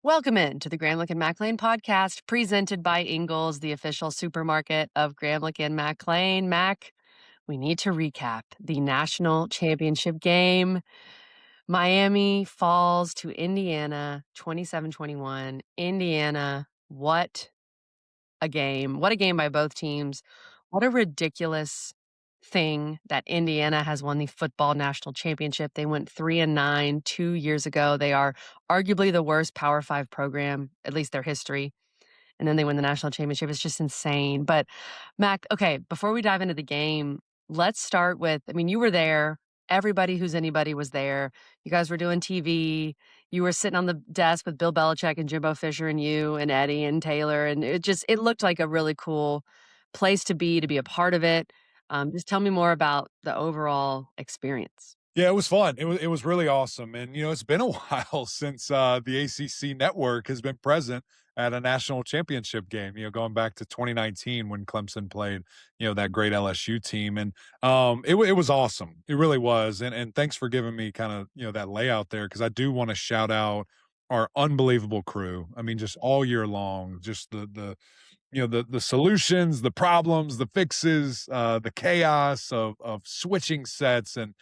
Welcome in to the Gramlich and McLean podcast, presented by Ingles, the official supermarket of Gramlich and McLean. Mac, we need to recap the national championship game. Miami falls to Indiana 27-21. Indiana, what a game. What a game by both teams. What a ridiculous thing that Indiana has won the football national championship. They went 3-9 2 years ago. They are arguably the worst Power Five program, at least their history. And then they win the national championship. It's just insane. But Mac, okay, before we dive into the game, let's start with, I mean, you were there. Everybody who's anybody was there. You guys were doing TV. You were sitting on the desk with Bill Belichick and Jimbo Fisher and you and Eddie and Taylor. And it looked like a really cool place to be a part of it. Just tell me more about the overall experience. Yeah, it was fun. It was really awesome, and it's been a while since the ACC network has been present at a national championship game. Going back to 2019 when Clemson played, that great LSU team, and it was awesome. It really was, and thanks for giving me kind of that layout there because I do want to shout out our unbelievable crew. I mean, just all year long, just the solutions, the problems, the fixes, the chaos of switching sets and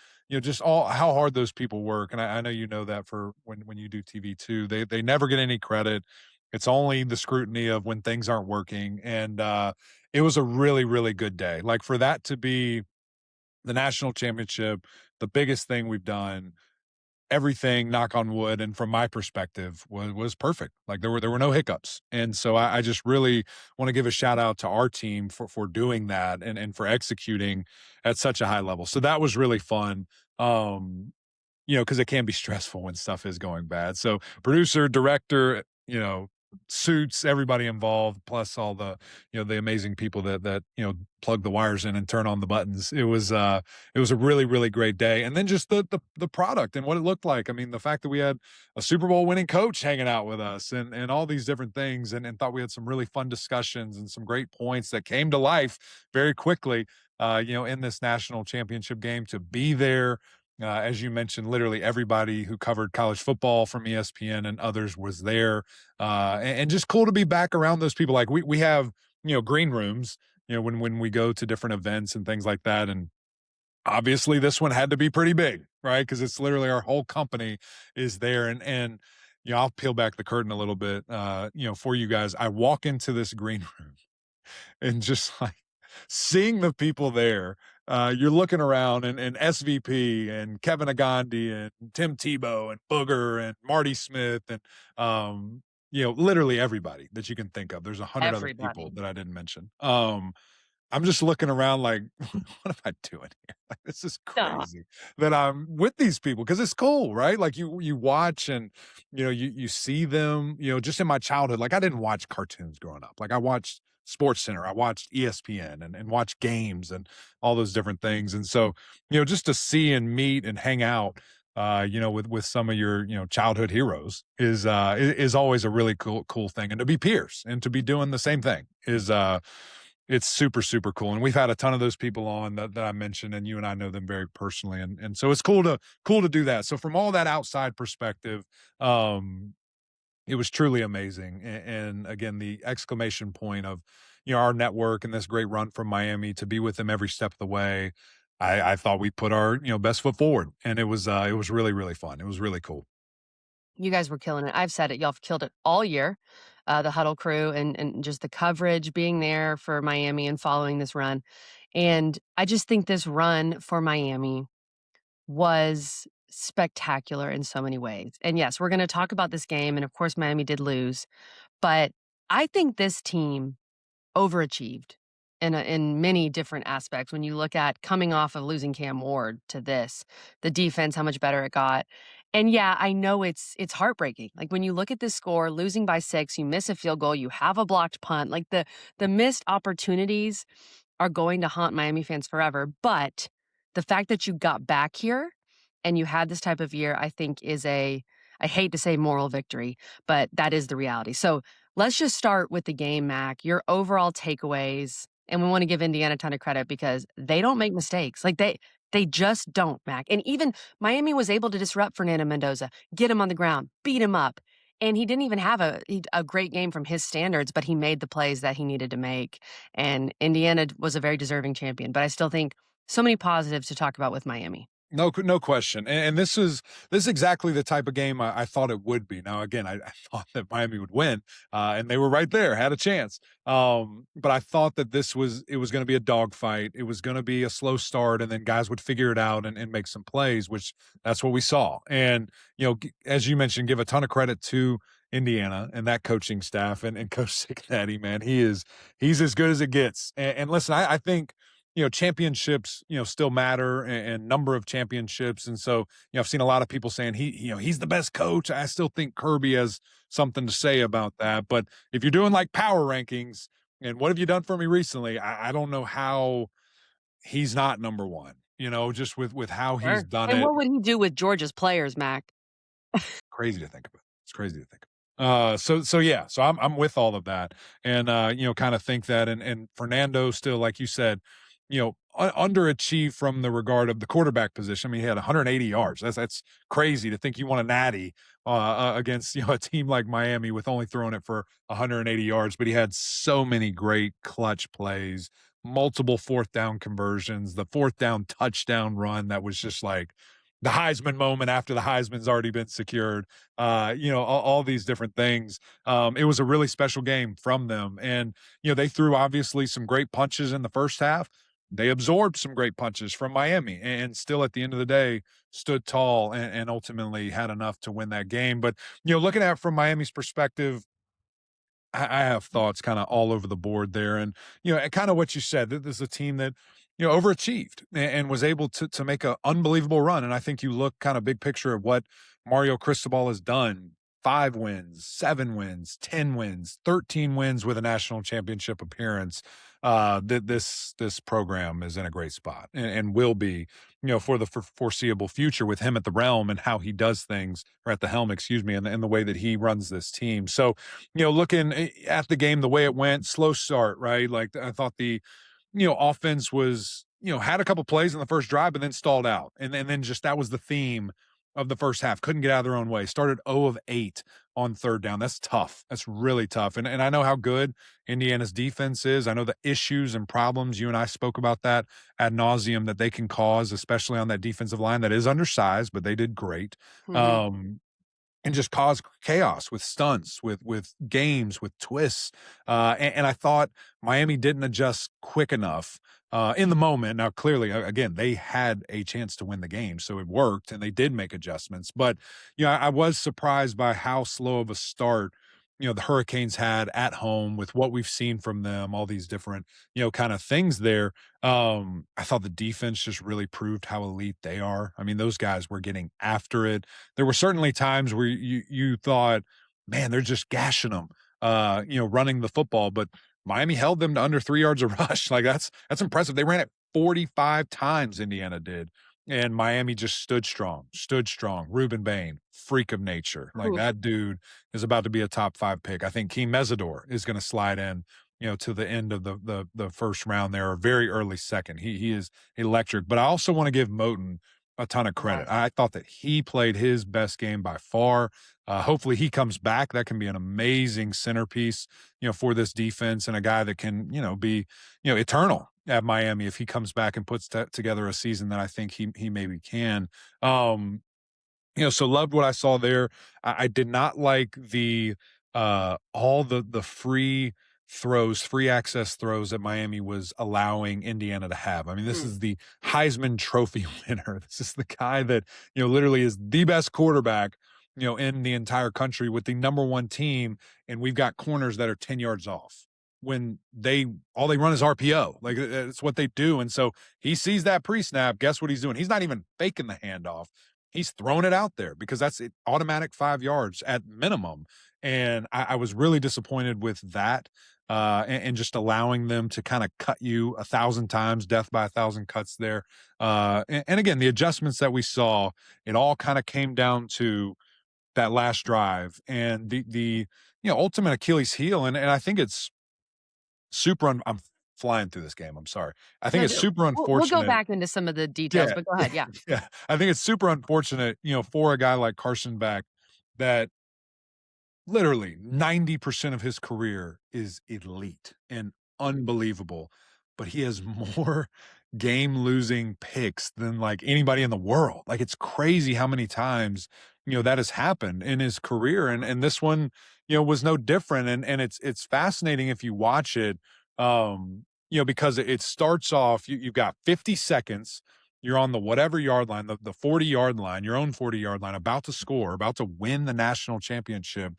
just all how hard those people work. And I know you know that for when you do TV too. They never get any credit. It's only the scrutiny of when things aren't working. And it was a really, really good day. Like for that to be the national championship, the biggest thing we've done, everything, knock on wood, and from my perspective, was perfect. Like there were no hiccups, and so I just really want to give a shout out to our team for doing that and for executing at such a high level. So that was really fun. Because it can be stressful when stuff is going bad. So producer, director, suits, everybody involved, plus all the amazing people that plug the wires in and turn on the buttons. It was a really, really great day. And then just the product and what it looked like. I mean, the fact that we had a Super Bowl winning coach hanging out with us and all these different things and thought we had some really fun discussions and some great points that came to life very quickly, in this national championship game to be there. As you mentioned, literally everybody who covered college football from ESPN and others was there, and just cool to be back around those people. Like we have green rooms, when we go to different events and things like that, and obviously this one had to be pretty big, right? Because it's literally our whole company is there, and I'll peel back the curtain a little bit, for you guys. I walk into this green room and just like seeing the people there, you're looking around and SVP and Kevin Agandi and Tim Tebow and Booger and Marty Smith and literally everybody that you can think of. There's 100 other people Everybody. that I didn't mention. I'm just looking around like, what am I doing here? Like, this is Duh. crazy that I'm with these people because it's cool, right? Like you watch and you see them, just in my childhood. Like I didn't watch cartoons growing up. Like I watched Sports Center, I watched ESPN and watch games and all those different things. And so, just to see and meet and hang out with some of your, childhood heroes is always a really cool thing. And to be peers and to be doing the same thing is it's super, super cool. And we've had a ton of those people on that I mentioned, and you and I know them very personally. And so it's cool to do that. So from all that outside perspective, it was truly amazing. And again, the exclamation point of, our network and this great run from Miami to be with them every step of the way. I thought we put our, best foot forward, and it was really, really fun. It was really cool. You guys were killing it. I've said it. Y'all have killed it all year. The huddle crew and just the coverage, being there for Miami and following this run. And I just think this run for Miami was spectacular in so many ways. And yes, we're going to talk about this game. And of course, Miami did lose. But I think this team overachieved in many different aspects. When you look at coming off of losing Cam Ward to this, the defense, how much better it got. And yeah, I know it's heartbreaking. Like when you look at this score, losing by 6, you miss a field goal, you have a blocked punt. Like the missed opportunities are going to haunt Miami fans forever. But the fact that you got back here and you had this type of year, I think is I hate to say moral victory, but that is the reality. So let's just start with the game, Mac. Your overall takeaways, and we want to give Indiana a ton of credit because they don't make mistakes. Like they just don't, Mac. And even Miami was able to disrupt Fernando Mendoza, get him on the ground, beat him up. And he didn't even have a great game from his standards, but he made the plays that he needed to make, and Indiana was a very deserving champion, but I still think so many positives to talk about with Miami. No question, and this is exactly the type of game I thought it would be. Now, again, I thought that Miami would win, and they were right there, had a chance. But I thought that it was going to be a dogfight. It was going to be a slow start, and then guys would figure it out and make some plays, which that's what we saw. And as you mentioned, give a ton of credit to Indiana and that coaching staff and Coach Cignetti. Man, he's as good as it gets. And listen, I think championships, still matter and number of championships. And so, I've seen a lot of people saying he's the best coach. I still think Kirby has something to say about that. But if you're doing like power rankings and what have you done for me recently, I don't know how he's not number one, just with how he's Sure. done And it. what would he do with Georgia's players, Mac? Crazy to think about. It's crazy to think about. So yeah, so I'm with all of that, and kind of think that, and Fernando still, like you said, underachieved from the regard of the quarterback position. I mean, he had 180 yards. That's crazy to think you want a natty against a team like Miami with only throwing it for 180 yards, but he had so many great clutch plays, multiple fourth down conversions, the fourth down touchdown run that was just like the Heisman moment after the Heisman's already been secured, all these different things. It was a really special game from them. And, they threw obviously some great punches in the first half. They absorbed some great punches from Miami and still at the end of the day stood tall and ultimately had enough to win that game. But, looking at it from Miami's perspective, I have thoughts kind of all over the board there. And, kind of what you said, this is a team that, overachieved and was able to make an unbelievable run. And I think you look kind of big picture of what Mario Cristobal has done. 5 wins, 7 wins, 10 wins, 13 wins with a national championship appearance. This program is in a great spot and will be, for the foreseeable future with him at the realm and how he does things, or at the helm, excuse me, and the way that he runs this team. So, looking at the game, the way it went, slow start, right? Like I thought the offense was, had a couple plays in the first drive, but then stalled out. And then just that was the theme of the first half. Couldn't get out of their own way. Started 0 of 8 on third down. That's tough. That's really tough. And I know how good Indiana's defense is. I know the issues and problems. You and I spoke about that ad nauseum that they can cause, especially on that defensive line that is undersized, but they did great. Mhm. And just cause chaos with stunts, with games, with twists. And I thought Miami didn't adjust quick enough in the moment. Now, clearly, again, they had a chance to win the game, so it worked, and they did make adjustments. But I was surprised by how slow of a start the Hurricanes had at home with what we've seen from them, all these different kind of things there. I thought the defense just really proved how elite they are. I mean, those guys were getting after it. There were certainly times where you thought, man, they're just gashing them, running the football, but Miami held them to under 3 yards a rush. Like that's impressive. They ran it 45 times, Indiana did. And Miami just stood strong, stood strong. Ruben Bain, freak of nature. Like Oof. that dude is about to be a top 5 pick. I think Keem Mesidor is going to slide in, to the end of the first round there, or very early second. He is electric. But I also want to give Moten a ton of credit. Yes. I thought that he played his best game by far. Hopefully he comes back. That can be an amazing centerpiece, for this defense, and a guy that can, be, eternal at Miami if he comes back and puts together a season that I think he maybe can. Um, so loved what I saw there. I did not like the all the free access throws that Miami was allowing Indiana to have. I mean, this Mm. is the Heisman Trophy winner. This is the guy that, literally is the best quarterback, in the entire country with the number one team, and we've got corners that are 10 yards off when all they run is RPO. Like it's what they do. And so he sees that pre-snap. Guess what he's doing? He's not even faking the handoff. He's throwing it out there because that's it, automatic 5 yards at minimum. And I was really disappointed with that, and just allowing them to kind of cut you 1,000 times, death by 1,000 cuts there. And again, the adjustments that we saw, it all kind of came down to that last drive and the ultimate Achilles heel. And I think it's I'm flying through this game. I'm sorry. I think No, it's super we'll go unfortunate. back into some of the details, Yeah. but go ahead, yeah. Yeah. I think it's super unfortunate, for a guy like Carson Beck that literally 90% of his career is elite and unbelievable, but he has more game losing picks than like anybody in the world. Like it's crazy how many times, that has happened in his career. And this one, was no different. And it's fascinating if you watch it. Because it starts off, you've got 50 seconds. You're on the whatever yard line, the 40-yard line, your own 40-yard line, about to score, about to win the national championship.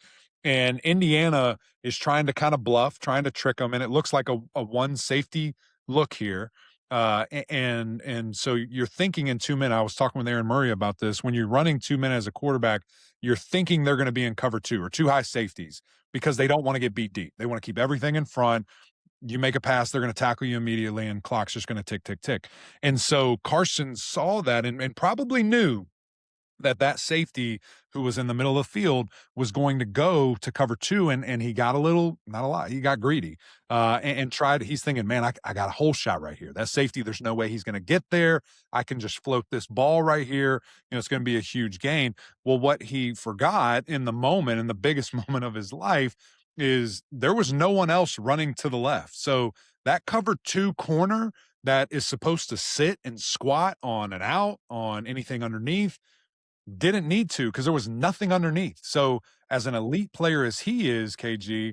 And Indiana is trying to kind of bluff, trying to trick them, and it looks like a one safety look here. And so you're thinking in 2 minutes. I was talking with Aaron Murray about this. When you're running 2 minutes as a quarterback, you're thinking they're going to be in cover two or two high safeties because they don't want to get beat deep. They want to keep everything in front. You make a pass, they're going to tackle you immediately, and clock's just going to tick, tick, tick. And so Carson saw that and probably knew that safety who was in the middle of the field was going to go to cover two, and he got a little, not a lot, he got greedy, and tried. He's thinking, man, I got a whole shot right here. That safety, there's no way he's going to get there. I can just float this ball right here. It's going to be a huge gain. Well, what he forgot in the moment, in the biggest moment of his life, is there was no one else running to the left. So that cover two corner that is supposed to sit and squat on an out, on anything underneath, didn't need to because there was nothing underneath. So as an elite player as he is, KG,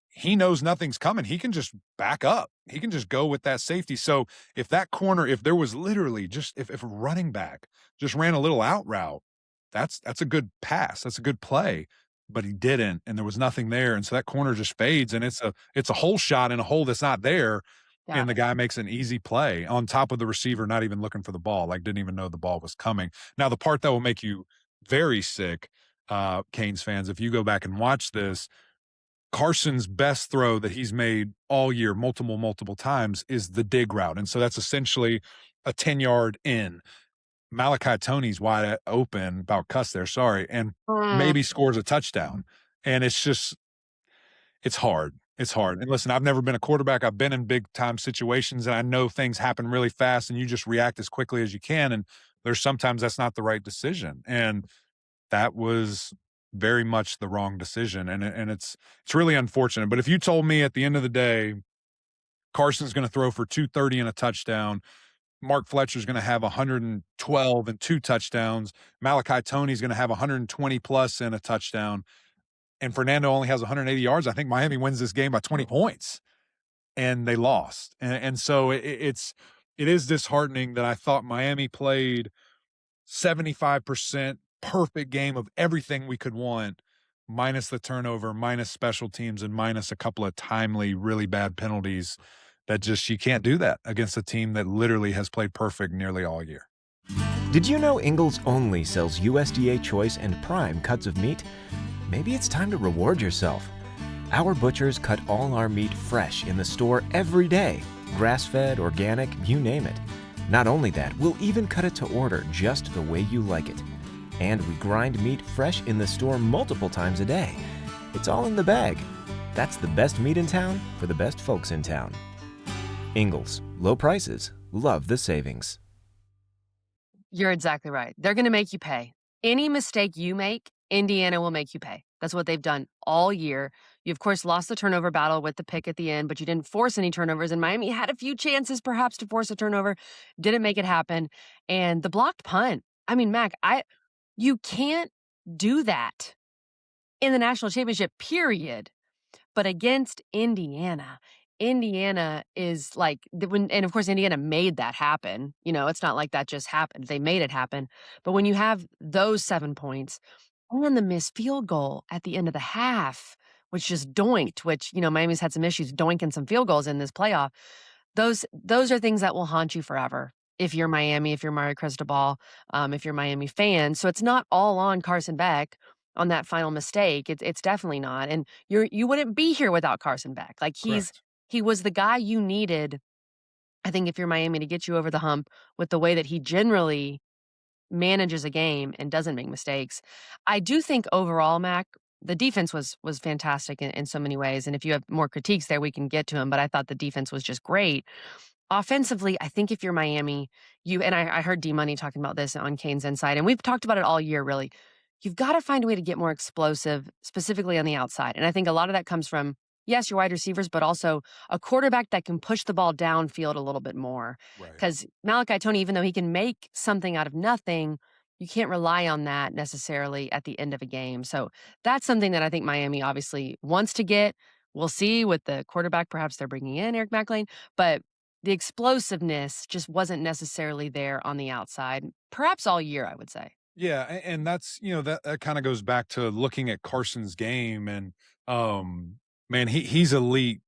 he knows nothing's coming. He can just back up. He can just go with that safety. So if that corner, if there was literally just if a running back just ran a little out route, that's a good pass. That's a good play. But he didn't, and there was nothing there. And so that corner just fades, and it's a hole shot in a hole that's not there. Yeah. And the guy makes an easy play on top of the receiver, not even looking for the ball, like didn't even know the ball was coming. Now, the part that will make you very sick, Canes fans, if you go back and watch this, Carson's best throw that he's made all year, multiple times, is the dig route. And so that's essentially a 10-yard in. Malachi Tony's wide open, about cuss there, sorry, and Mm. maybe scores a touchdown. And it's hard. It's hard. And listen, I've never been a quarterback. I've been in big time situations, and I know things happen really fast and you just react as quickly as you can. And there's sometimes that's not the right decision. And that was very much the wrong decision. And it's really unfortunate. But if you told me at the end of the day, Carson's going to throw for 230 and a touchdown, Mark Fletcher's going to have 112 and two touchdowns, Malachi Tony's going to have 120 plus and a touchdown, and Fernando only has 180 yards, I think Miami wins this game by 20 points, and they lost. And so it is disheartening that I thought Miami played 75% perfect game of everything we could want, minus the turnover, minus special teams, and minus a couple of timely, really bad penalties that just you can't do that against a team that literally has played perfect nearly all year. Did you know Ingles only sells USDA choice and prime cuts of meat? Maybe it's time to reward yourself. Our butchers cut all our meat fresh in the store every day. Grass-fed, organic, you name it. Not only that, we'll even cut it to order just the way you like it. And we grind meat fresh in the store multiple times a day. It's all in the bag. That's the best meat in town for the best folks in town. Ingles, low prices, love the savings. You're exactly right. They're gonna make you pay. Any mistake you make, Indiana will make you pay. That's what they've done all year. You, of course, lost the turnover battle with the pick at the end, but you didn't force any turnovers, and Miami had a few chances perhaps to force a turnover, didn't make it happen, and the blocked punt. I mean, Mac, you can't do that in the national championship, period. But against Indiana, Indiana is like and of course Indiana made that happen. It's not like that just happened. They made it happen. But when you have those 7 points and the missed field goal at the end of the half, which just doinked, which, Miami's had some issues doinking some field goals in this playoff. Those are things that will haunt you forever. If you're Miami, if you're Mario Cristobal, if you're Miami fan. So it's not all on Carson Beck on that final mistake. It's definitely not. And you wouldn't be here without Carson Beck. Like Correct. he was the guy you needed, I think, if you're Miami, to get you over the hump with the way that he generally manages a game and doesn't make mistakes. I do think overall, Mac, the defense was fantastic in so many ways. And if you have more critiques there, we can get to them. But I thought the defense was just great. Offensively, I think if you're Miami, I heard D Money talking about this on Kane's Insight, and we've talked about it all year, really. you've gotta find a way to get more explosive, specifically on the outside, and I think a lot of that comes from, yes, your wide receivers, but also a quarterback that can push the ball downfield a little bit more. Right. Because Malachi Tony, even though he can make something out of nothing, you can't rely on that necessarily at the end of a game, so that's something that I think Miami obviously wants to get. We'll see with the quarterback perhaps they're bringing in, Eric McLean, but the explosiveness just wasn't necessarily there on the outside, perhaps all year, I would say. Yeah, and that's that kind of goes back to looking at Carson's game and man, he's elite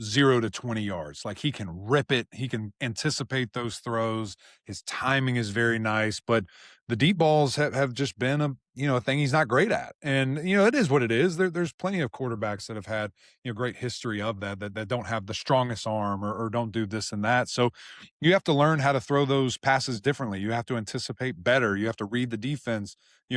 0 to 20 yards. Like he can rip it, he can anticipate those throws. His timing is very nice, but the deep balls have just been a thing he's not great at. And it is what it is. There's plenty of quarterbacks that have had great history of that don't have the strongest arm or don't do this and that. So you have to learn how to throw those passes differently. You have to anticipate better. You have to read the defense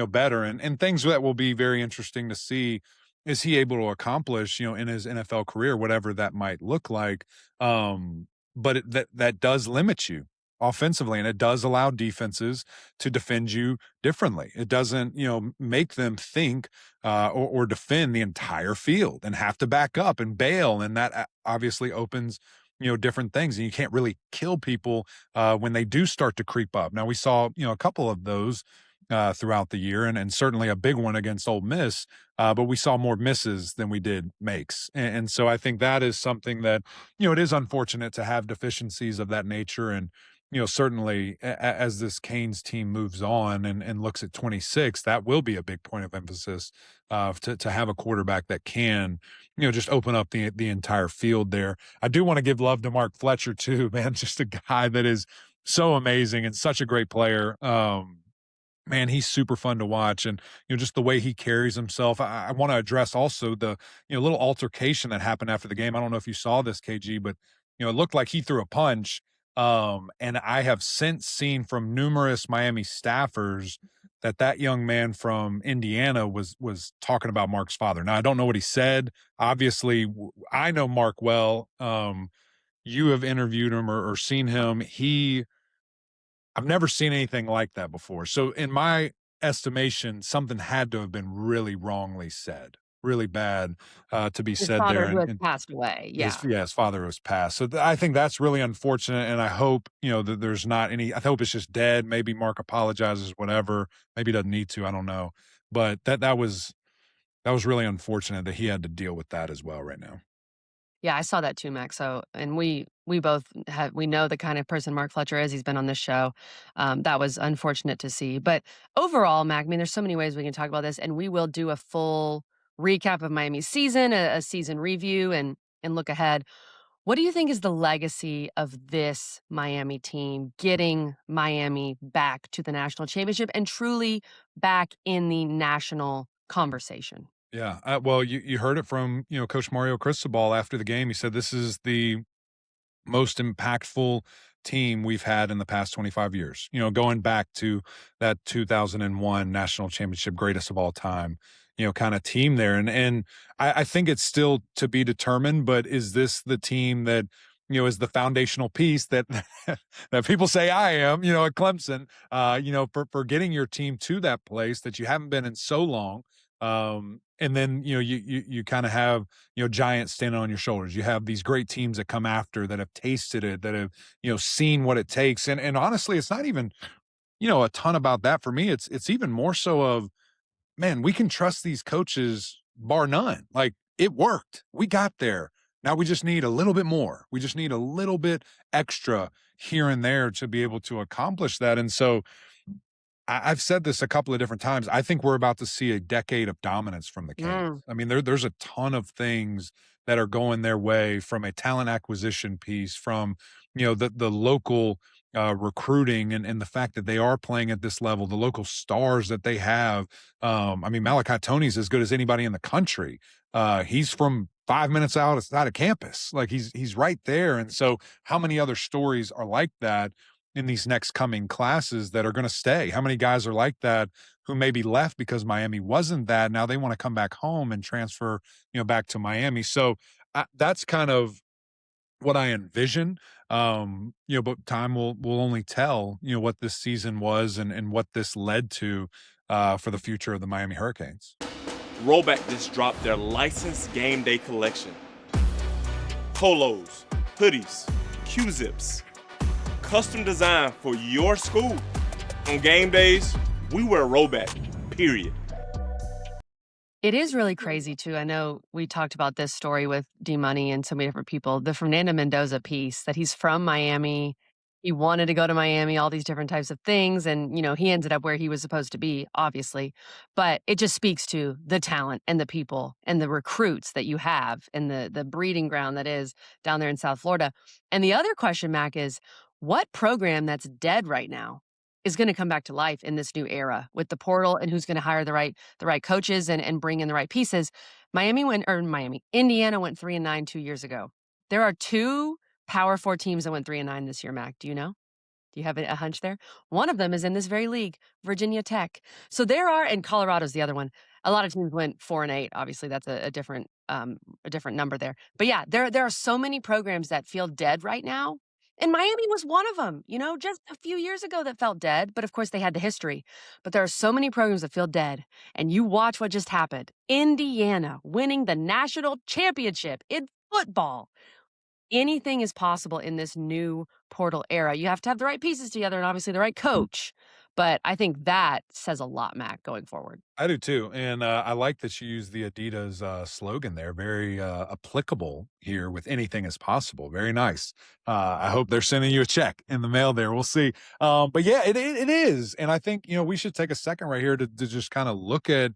better, and things that will be very interesting to see is he able to accomplish, in his NFL career, whatever that might look like. But that does limit you offensively, and it does allow defenses to defend you differently. It doesn't, make them think or defend the entire field and have to back up and bail, and that obviously opens different things, and you can't really kill people when they do start to creep up. Now we saw a couple of those throughout the year, and certainly a big one against Ole Miss. But we saw more misses than we did makes, and so I think that is something that it is unfortunate to have deficiencies of that nature, and certainly as this Canes team moves on and looks at 26, that will be a big point of emphasis to have a quarterback that can just open up the entire field there. I do want to give love to Mark Fletcher too, man, just a guy that is so amazing and such a great player. Man, he's super fun to watch, and just the way he carries himself. I want to address also the little altercation that happened after the game. I don't know if you saw this, KG, but it looked like he threw a punch. And I have since seen from numerous Miami staffers that young man from Indiana was talking about Mark's father. Now I don't know what he said. Obviously, I know Mark well. You have interviewed him or seen him. I've never seen anything like that before. So in my estimation, something had to have been really wrongly said, really bad to be His said there. father who And, has and passed away, yeah. his father was passed. So I think that's really unfortunate. And I hope, that there's not any, I hope it's just dead. Maybe Mark apologizes, whatever. Maybe he doesn't need to. I don't know. But that was really unfortunate that he had to deal with that as well right now. Yeah, I saw that too, Max. So, and we both have we know the kind of person Mark Fletcher is. He's been on this show. That was unfortunate to see. But overall, Mac, I mean, there's so many ways we can talk about this, and we will do a full recap of Miami's season, a season review, and look ahead. What do you think is the legacy of this Miami team getting Miami back to the national championship and truly back in the national conversation? Yeah. Well, you heard it from, Coach Mario Cristobal after the game. He said this is the most impactful team we've had in the past 25 years. Going back to that 2001 national championship, greatest of all time, kind of team there. And I think it's still to be determined, but is this the team that, is the foundational piece that that people say I am, at Clemson, for getting your team to that place that you haven't been in so long. And then, you kind of have, giants standing on your shoulders. You have these great teams that come after that have tasted it, that have, seen what it takes. And honestly, it's not even, a ton about that for me. It's even more so of, man, we can trust these coaches bar none. Like it worked. We got there. Now we just need a little bit more. We just need a little bit extra here and there to be able to accomplish that. And so I've said this a couple of different times. I think we're about to see a decade of dominance from the Canes. Mm. I mean, there's a ton of things that are going their way from a talent acquisition piece, from the local recruiting and the fact that they are playing at this level, the local stars that they have. I mean, Malachi Tony's as good as anybody in the country. He's from 5 minutes outside of campus. Like he's right there. And so how many other stories are like that in these next coming classes that are going to stay? How many guys are like that who maybe left because Miami wasn't that? Now they want to come back home and transfer, back to Miami. So that's kind of what I envision. But time will only tell, what this season was and what this led to. for the future of the Miami Hurricanes. Rollback just dropped their licensed game day collection. Polos, hoodies, Q-zips, custom designed for your school. On game days, we wear Rollback, period. It is really crazy too. I know we talked about this story with D Money and so many different people. The Fernando Mendoza piece that he's from Miami. He wanted to go to Miami, all these different types of things. And, he ended up where he was supposed to be, obviously. But it just speaks to the talent and the people and the recruits that you have and the breeding ground that is down there in South Florida. And the other question, Mac, is what program that's dead right now is going to come back to life in this new era with the portal and who's going to hire the right coaches and bring in the right pieces. Indiana went 3-9 2 years ago. There are two Power Four teams that went 3-9 this year, Mac. Do you know? Do you have a hunch there? One of them is in this very league, Virginia Tech. So there are, and Colorado's the other one. A lot of teams went 4-8. Obviously, that's a different number there. But yeah, there are so many programs that feel dead right now. And Miami was one of them, just a few years ago that felt dead. But of course, they had the history. But there are so many programs that feel dead. And you watch what just happened. Indiana winning the national championship in football. Anything is possible in this new portal era. You have to have the right pieces together and obviously the right coach. But I think that says a lot, Mac, going forward. I do too, and I like that you use the Adidas slogan there. Very applicable here with anything is possible. Very nice. I hope they're sending you a check in the mail there. We'll see. But yeah, it is, and I think we should take a second right here to just kind of look at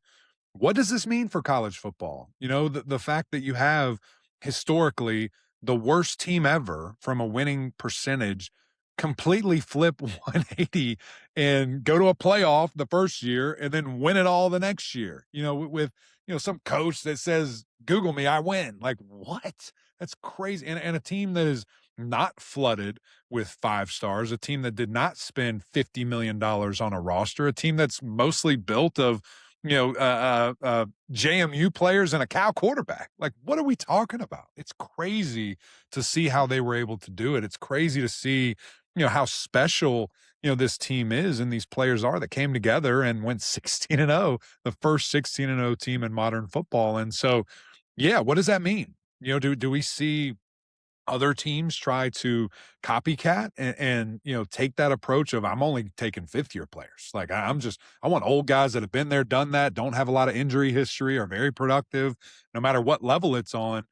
what does this mean for college football. The fact that you have historically the worst team ever from a winning percentage completely flip 180 and go to a playoff the first year and then win it all the next year, with some coach that says, Google me, I win. Like, what? That's crazy. And a team that is not flooded with 5 stars, a team that did not spend $50 million on a roster, a team that's mostly built of JMU players and a Cal quarterback. Like, what are we talking about? It's crazy to see how they were able to do it. It's crazy to see, how special, this team is and these players are that came together and went 16-0, the first 16-0 team in modern football. And so, yeah, what does that mean? Do we see other teams try to copycat and take that approach of I'm only taking 5th-year players. Like I want old guys that have been there, done that, don't have a lot of injury history, are very productive, no matter what level it's on.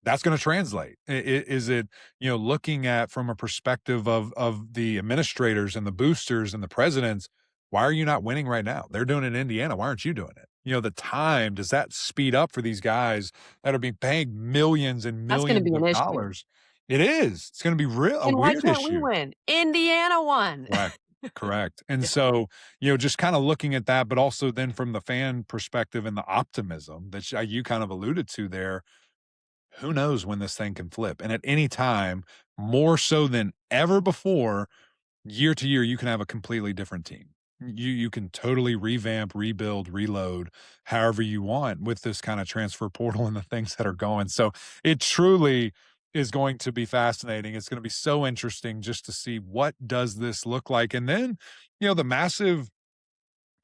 That's going to translate. Is it, looking at from a perspective of the administrators and the boosters and the presidents, why are you not winning right now? They're doing it in Indiana. Why aren't you doing it? The time, does that speed up for these guys that are being paid millions and That's going to millions be an of issue. dollars? It is. It's going to be a And why weird can't we issue. win? Indiana won. Correct. Correct. And Yeah. so, just kind of looking at that, but also then from the fan perspective and the optimism that you kind of alluded to there, who knows when this thing can flip? And at any time, more so than ever before, year to year, you can have a completely different team. You can totally revamp, rebuild, reload, however you want with this kind of transfer portal and the things that are going. So it truly is going to be fascinating. It's going to be so interesting just to see what does this look like. And then, the massive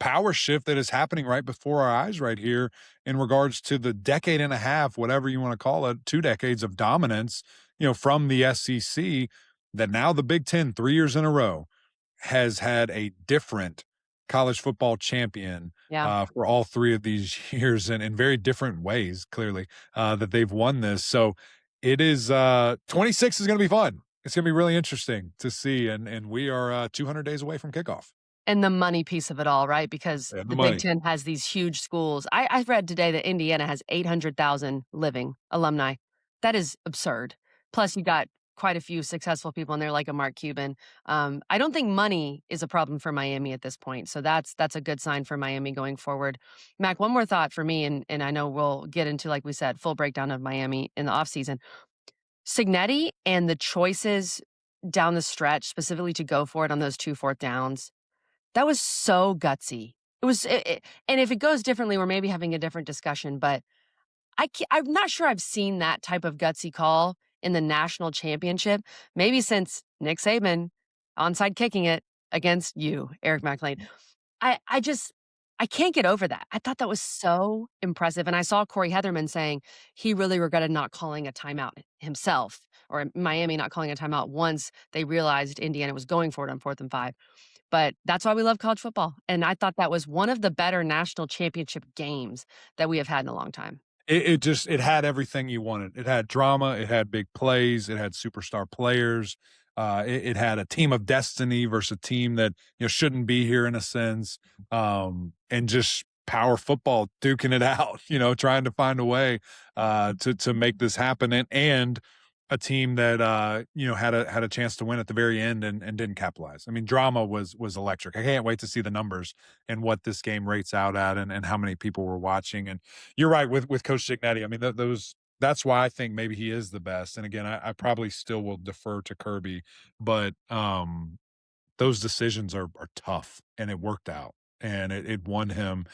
power shift that is happening right before our eyes right here in regards to the decade and a half, whatever you want to call it, 2 decades of dominance, from the SEC, that now the Big Ten 3 years in a row has had a different college football champion Yeah. for all 3 of these years and in very different ways, clearly, that they've won this. So it is 26 is going to be fun. It's going to be really interesting to see. And we are 200 days away from kickoff. And the money piece of it all, right? Because And the the Big money. Ten has these huge schools. I read today that Indiana has 800,000 living alumni. That is absurd. Plus, you got quite a few successful people in there, like a Mark Cuban. I don't think money is a problem for Miami at this point. So that's a good sign for Miami going forward. Mac, one more thought for me, and I know we'll get into, like we said, full breakdown of Miami in the offseason. Signetti and the choices down the stretch, specifically to go for it on those 2 fourth downs, that was so gutsy. It was, and if it goes differently, we're maybe having a different discussion. But I'm not sure I've seen that type of gutsy call in the national championship, maybe since Nick Saban onside kicking it against you, Eric McLean. I I can't get over that. I thought that was so impressive, and I saw Corey Heatherman saying he really regretted not calling a timeout himself, or Miami not calling a timeout once they realized Indiana was going for it on 4th and 5. But that's why we love college football, and I thought that was one of the better national championship games that we have had in a long time. It had everything you wanted. It had drama, it had big plays, it had superstar players, it had a team of destiny versus a team that, shouldn't be here in a sense, and just power football duking it out, trying to find a way, to make this happen, and a team that, had a chance to win at the very end and didn't capitalize. I mean, drama was electric. I can't wait to see the numbers and what this game rates out at and how many people were watching, and you're right with Coach Signetti. I mean, those that's why I think maybe he is the best. And again, I probably still will defer to Kirby, but those decisions are tough, and it worked out, and it won him,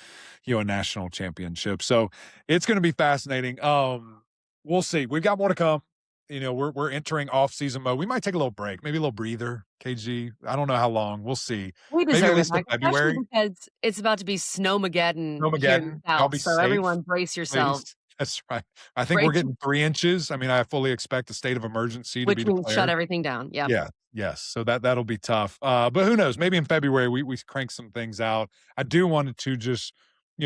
a national championship. So it's going to be fascinating. We'll see. We've got more to come. We're entering off season mode. We might take a little break, maybe a little breather. KG, I don't know how long. We'll see. We Maybe at deserve it, least to Mike, especially February. because it's about to be snowmageddon here in the Snowmageddon. Y'all South, be so safe, everyone brace please. yourselves. That's right. I think we're Brace getting 3 inches. I mean, I fully expect a state of emergency to which be means shut declared. everything down, yep. Yeah. Yes. So that'll be tough. But who knows? Maybe in February we crank some things out. I do want to just,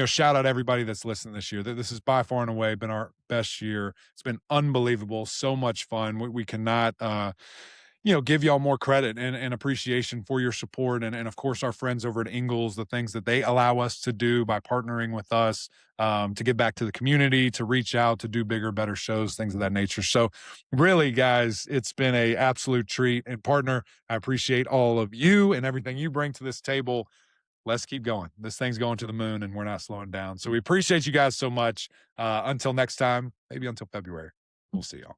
shout out everybody that's listening this year. This has by far and away been our best year. It's been unbelievable. So much fun. We cannot give y'all more credit and appreciation for your support. And of course, our friends over at Ingles, the things that they allow us to do by partnering with us, to give back to the community, to reach out, to do bigger, better shows, things of that nature. So really, guys, it's been a absolute treat. And partner, I appreciate all of you and everything you bring to this table. Let's keep going. This thing's going to the moon, and we're not slowing down. So we appreciate you guys so much. Until next time, maybe until February. We'll see y'all.